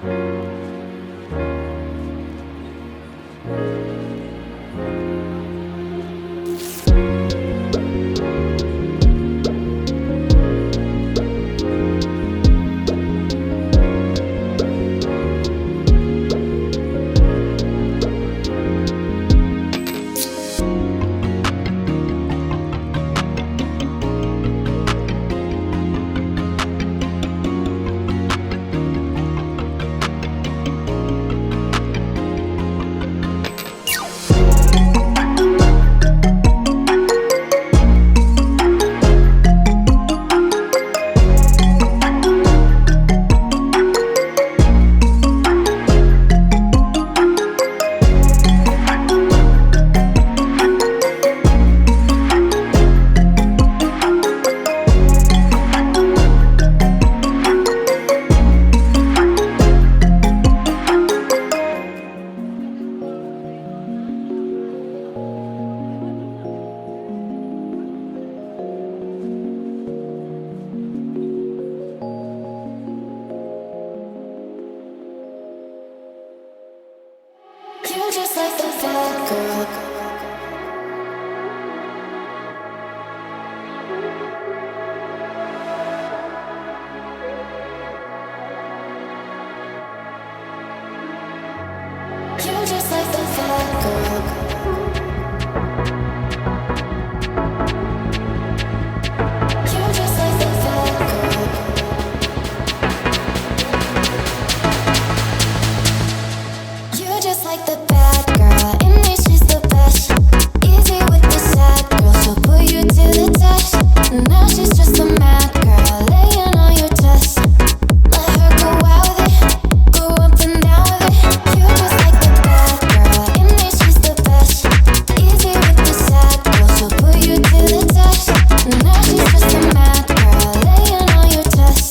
You're just like the bad girl. You're just like the bad girl. You're just like the bad girl. You're just like the bad girl. In me, she's the best. Easy with the sad girl. She'll put you to the test. Now she's just a mad girl, laying on your chest. Let her go out with it, go up and down with it. You're just like the bad girl. In me, she's the best. Easy with the sad girl. She'll put you to the test. Now she's just a mad girl, laying on your chest.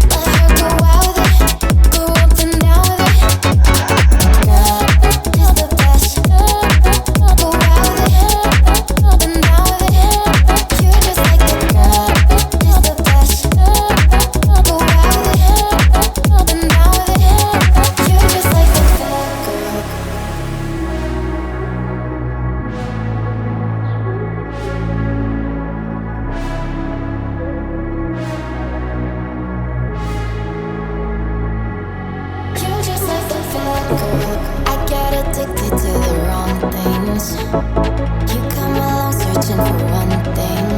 Let her go out with it, go up and down with it. Girl, she's the best. Go out with it, up and down with it. You're just like the girl. She's the best. Go out with it, up and down with it. You're just like the bad girl. You're just like the bad girl. I get addicted to the wrong things. You come along searching for one thing.